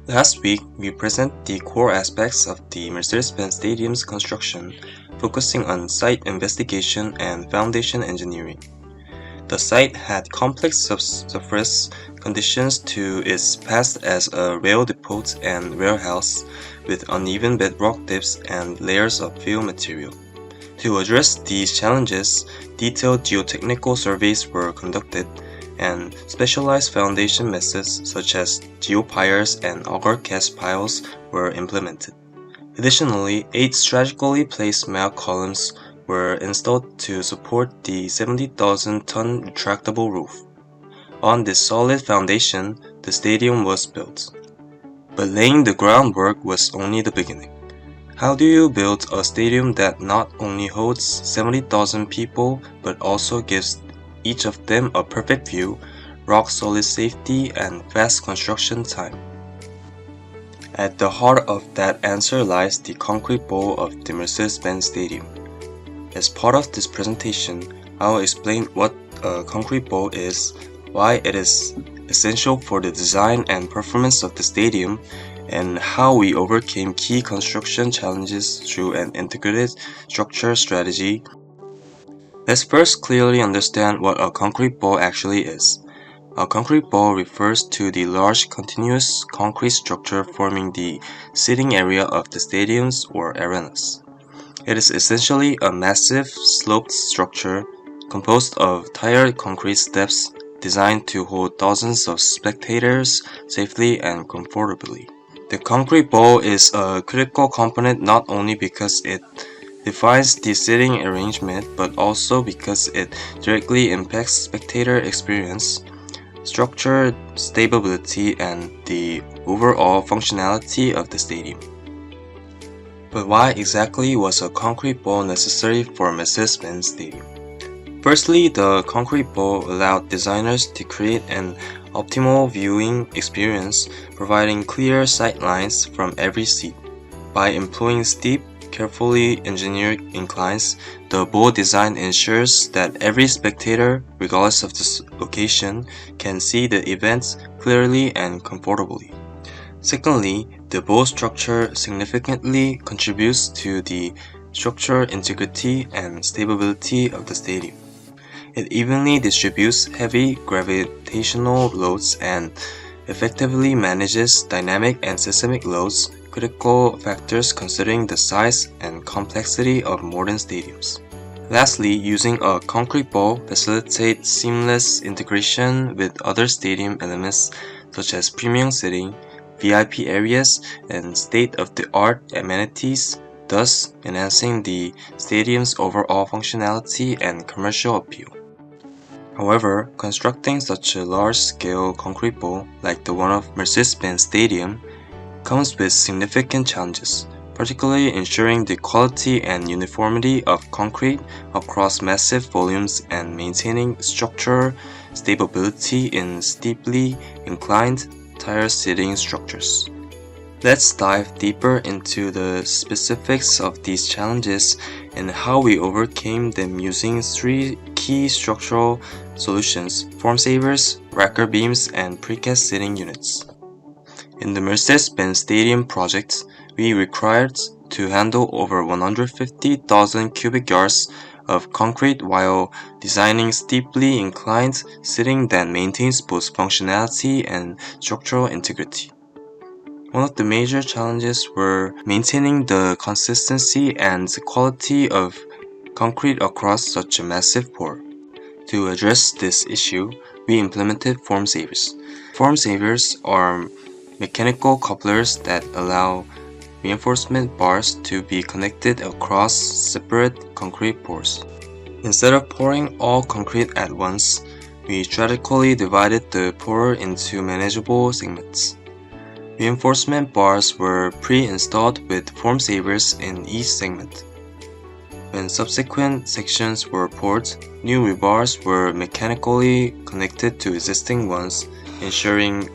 Last week, we presented the core aspects of the Mercedes-Benz Stadium's construction, focusing on site investigation and foundation engineering. The site had complex subsurface conditions to its past as a rail depot and warehouse, with uneven bedrock depths and layers of fill material. To address these challenges, detailed geotechnical surveys were conducted, and specialized foundation methods such as geopires and auger cast piles were implemented. Additionally, 8 strategically placed mount columns were installed to support the 70,000-ton retractable roof. On this solid foundation, the stadium was built. But laying the groundwork was only the beginning. How do you build a stadium that not only holds 70,000 people but also gives each of them a perfect view, rock-solid safety, and fast construction time? At the heart of that answer lies the concrete bowl of the Mercedes-Benz Stadium. As part of this presentation, I will explain what a concrete bowl is, why it is essential for the design and performance of the stadium, and how we overcame key construction challenges through an integrated structure strategy. Let's first clearly understand what a concrete bowl actually is. A concrete bowl refers to the large continuous concrete structure forming the seating area of the stadiums or arenas. It is essentially a massive sloped structure composed of tiered concrete steps designed to hold thousands of spectators safely and comfortably. The concrete bowl is a critical component not only because it defines the seating arrangement but also because it directly impacts spectator experience, structure stability, and the overall functionality of the stadium. But why exactly was a concrete bowl necessary for Mercedes-Benz Stadium? Firstly, the concrete bowl allowed designers to create an optimal viewing experience, providing clear sight lines from every seat. By employing steep, carefully engineered inclines, the bowl design ensures that every spectator, regardless of the location, can see the events clearly and comfortably. Secondly, the bowl structure significantly contributes to the structural integrity and stability of the stadium. It evenly distributes heavy gravitational loads and effectively manages dynamic and seismic loads, critical factors considering the size and complexity of modern stadiums. Lastly, using a concrete bowl facilitates seamless integration with other stadium elements such as premium seating, VIP areas, and state-of-the-art amenities, thus enhancing the stadium's overall functionality and commercial appeal. However, constructing such a large-scale concrete bowl like the one of Mercedes-Benz Stadium comes with significant challenges, particularly ensuring the quality and uniformity of concrete across massive volumes and maintaining structural stability in steeply inclined tire seating structures. Let's dive deeper into the specifics of these challenges and how we overcame them using 3 key structural solutions: form savers, racker beams, and precast seating units. In the Mercedes-Benz Stadium project, we required to handle over 150,000 cubic yards of concrete while designing steeply inclined seating that maintains both functionality and structural integrity. One of the major challenges were maintaining the consistency and quality of concrete across such a massive pour. To address this issue, we implemented form savers. Form savers are mechanical couplers that allow reinforcement bars to be connected across separate concrete pours. Instead of pouring all concrete at once, we strategically divided the pour into manageable segments. Reinforcement bars were pre-installed with form savers in each segment. When subsequent sections were poured, new rebars were mechanically connected to existing ones, ensuring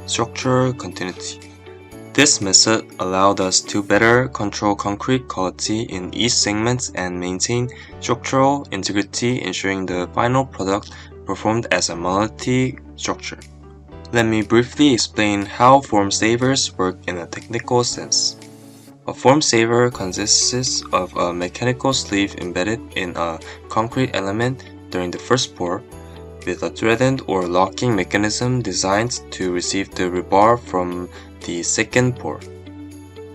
structural continuity. This method allowed us to better control concrete quality in each segment and maintain structural integrity, ensuring the final product performed as a monolithic structure. Let me briefly explain how form savers work in a technical sense. A form saver consists of a mechanical sleeve embedded in a concrete element during the first pour, with a threaded or locking mechanism designed to receive the rebar from the second pour.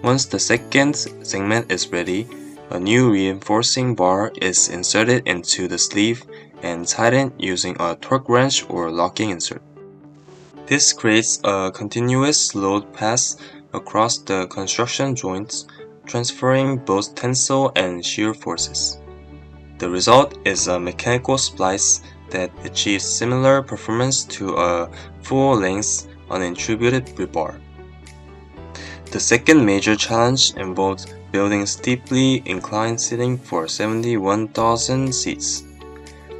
Once the second segment is ready, a new reinforcing bar is inserted into the sleeve and tightened using a torque wrench or locking insert. This creates a continuous load pass across the construction joints, transferring both tensile and shear forces. The result is a mechanical splice that achieves similar performance to a full-length uninterrupted rebar. The second major challenge involved building steeply inclined seating for 71,000 seats.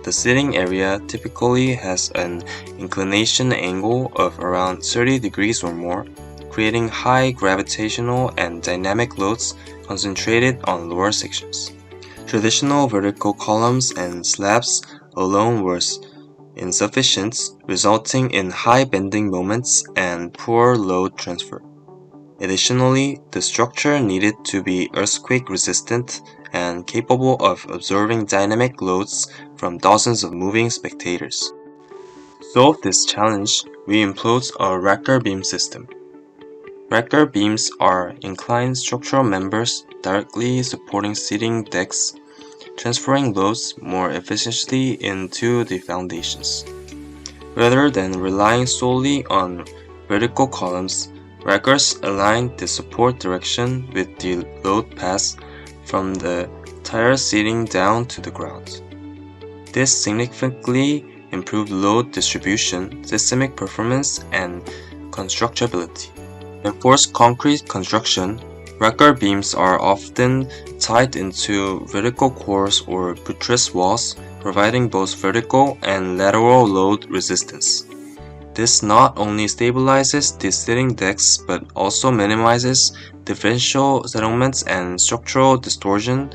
The seating area typically has an inclination angle of around 30 degrees or more, creating high gravitational and dynamic loads concentrated on lower sections. Traditional vertical columns and slabs alone were insufficient, resulting in high bending moments and poor load transfer. Additionally, the structure needed to be earthquake resistant and capable of absorbing dynamic loads from dozens of moving spectators. To solve this challenge, we employed a racker beam system. Racker beams are inclined structural members directly supporting seating decks, transferring loads more efficiently into the foundations. Rather than relying solely on vertical columns, rackers align the support direction with the load pass from the tire seating down to the ground. This significantly improved load distribution, systemic performance, and constructability. In reinforced concrete construction, racker beams are often tied into vertical cores or buttress walls, providing both vertical and lateral load resistance. This not only stabilizes the seating decks but also minimizes differential settlements and structural distortion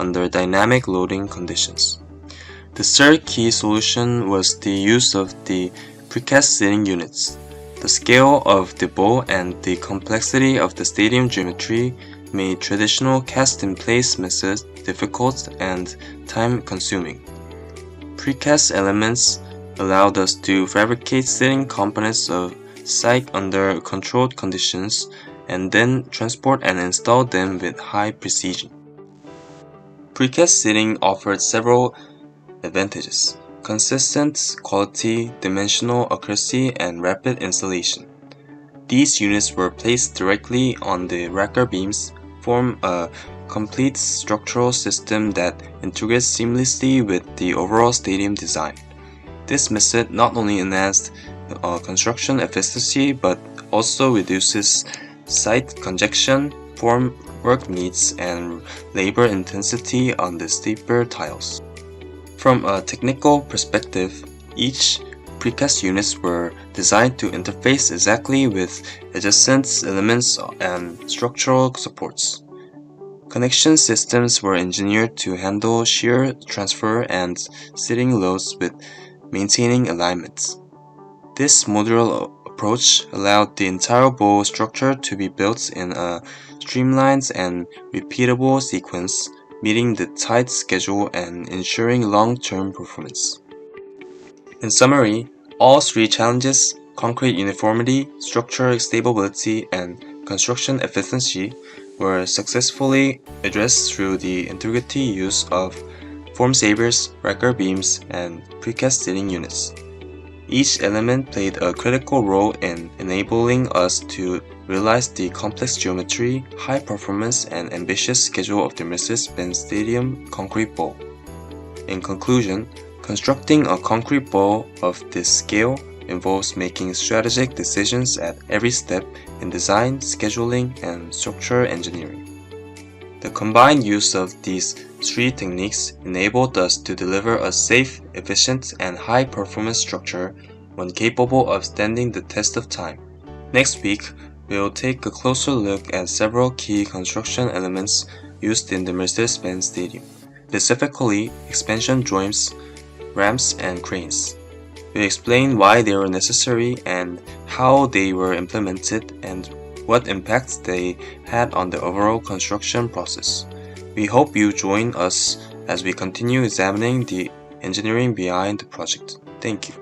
under dynamic loading conditions. The third key solution was the use of the precast seating units. The scale of the bowl and the complexity of the stadium geometry made traditional cast-in-place methods difficult and time-consuming. Precast elements allowed us to fabricate seating components of site under controlled conditions and then transport and install them with high precision. Precast seating offered several advantages: consistent quality, dimensional accuracy, and rapid installation. These units were placed directly on the racker beams, form a complete structural system that integrates seamlessly with the overall stadium design. This method not only enhanced construction efficiency but also reduces site congestion, form work needs, and labor intensity on the steeper tiles. From a technical perspective, each precast units were designed to interface exactly with adjacent elements and structural supports. Connection systems were engineered to handle shear transfer and seating loads with maintaining alignment. This modular approach allowed the entire bowl structure to be built in a streamlined and repeatable sequence, meeting the tight schedule and ensuring long-term performance. In summary, all three challenges, concrete uniformity, structural stability, and construction efficiency, were successfully addressed through the integrity use of form savers, racker beams, and precast seating units. Each element played a critical role in enabling us to realize the complex geometry, high performance, and ambitious schedule of the Mercedes-Benz Stadium concrete bowl. In conclusion, constructing a concrete bowl of this scale involves making strategic decisions at every step in design, scheduling, and structural engineering. The combined use of these three techniques enabled us to deliver a safe, efficient, and high-performance structure, one capable of standing the test of time. Next week, we will take a closer look at several key construction elements used in the Mercedes-Benz Stadium, specifically expansion joints, ramps, and cranes. We explain why they were necessary and how they were implemented and what impacts they had on the overall construction process. We hope you join us as we continue examining the engineering behind the project. Thank you.